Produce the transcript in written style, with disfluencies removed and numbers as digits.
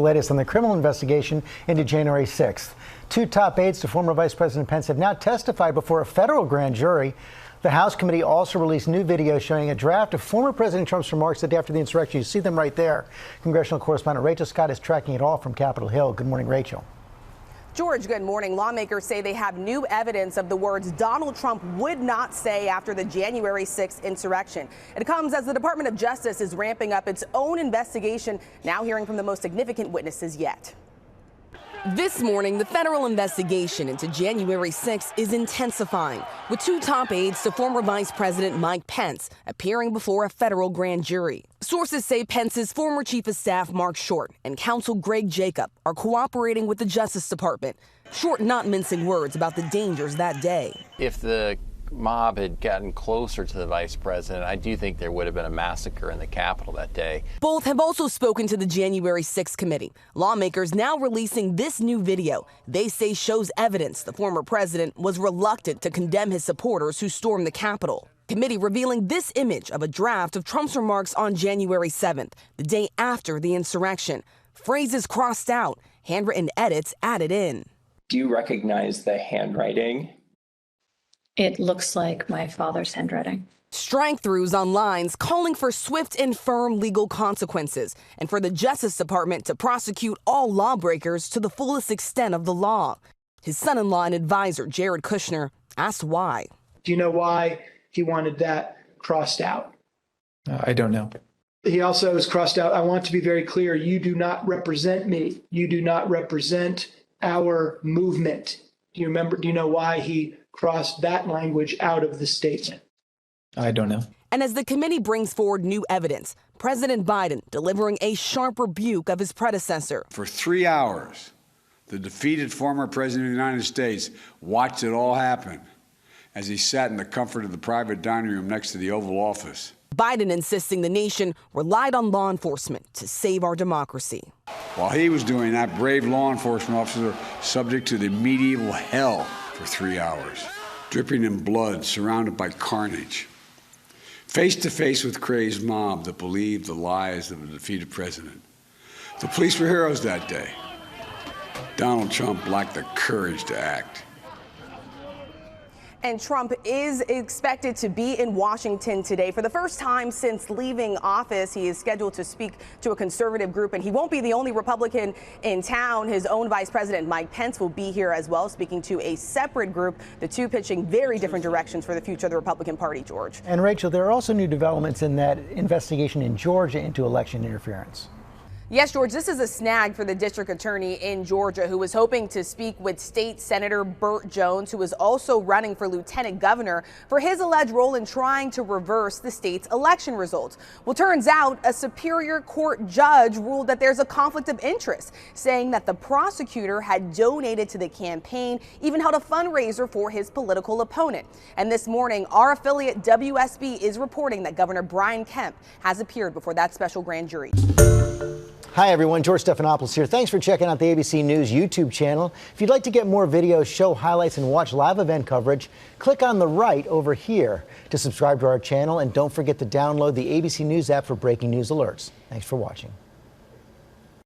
The latest on the criminal investigation into January 6th. Two top aides to former Vice President Pence have now testified before a federal grand jury. The House committee also released new video showing a draft of former President Trump's remarks the day after the insurrection. You see them right there. Congressional correspondent Rachel Scott is tracking it all from Capitol Hill. Good morning, Rachel. George, good morning. Lawmakers say they have new evidence of the words Donald Trump would not say after the January 6th insurrection. It comes as the Department of Justice is ramping up its own investigation, now hearing from the most significant witnesses yet. This morning, the federal investigation into January 6th is intensifying, with two top aides to former Vice President Mike Pence appearing before a federal grand jury. Sources say Pence's former chief of staff Mark Short and counsel Greg Jacob are cooperating with the Justice Department. Short not mincing words about the dangers that day. If the mob had gotten closer to the vice president, I do think there would have been a massacre in the Capitol that day. Both have also spoken to the January 6th committee. Lawmakers now releasing this new video they say shows evidence the former president was reluctant to condemn his supporters who stormed the Capitol. Committee revealing this image of a draft of Trump's remarks on January 7th, the day after the insurrection. Phrases crossed out, handwritten edits added in. Do you recognize the handwriting? It looks like my father's handwriting. Strike-throughs on lines calling for swift and firm legal consequences and for the Justice Department to prosecute all lawbreakers to the fullest extent of the law. His son-in-law and advisor, Jared Kushner, asked why. Do you know why he wanted that crossed out? I don't know. He also has crossed out, I want to be very clear, you do not represent me. You do not represent our movement. Do you know why he crossed that language out of the statement? I don't know. And as the committee brings forward new evidence, President Biden delivering a sharp rebuke of his predecessor. For 3 hours, the defeated former president of the United States watched it all happen as he sat in the comfort of the private dining room next to the Oval Office. Biden insisting the nation relied on law enforcement to save our democracy. While he was doing that, brave law enforcement officers were subject to the medieval hell for 3 hours, dripping in blood, surrounded by carnage. Face to face with crazed mob that believed the lies of a defeated president. The police were heroes that day. Donald Trump lacked the courage to act. And Trump is expected to be in Washington today. For the first time since leaving office, he is scheduled to speak to a conservative group, and he won't be the only Republican in town. His own Vice President Mike Pence will be here as well, speaking to a separate group, the two pitching very different directions for the future of the Republican Party, George. And Rachel, there are also new developments in that investigation in Georgia into election interference. Yes, George, this is a snag for the district attorney in Georgia, who was hoping to speak with State Senator Burt Jones, who is also running for lieutenant governor, for his alleged role in trying to reverse the state's election results. Well, turns out a Superior Court judge ruled that there's a conflict of interest, saying that the prosecutor had donated to the campaign, even held a fundraiser for his political opponent. And this morning, our affiliate WSB is reporting that Governor Brian Kemp has appeared before that special grand jury. Hi, everyone. George Stephanopoulos here. Thanks for checking out the ABC News YouTube channel. If you'd like to get more videos, show highlights, and watch live event coverage, click on the right over here to subscribe to our channel. And don't forget to download the ABC News app for breaking news alerts. Thanks for watching.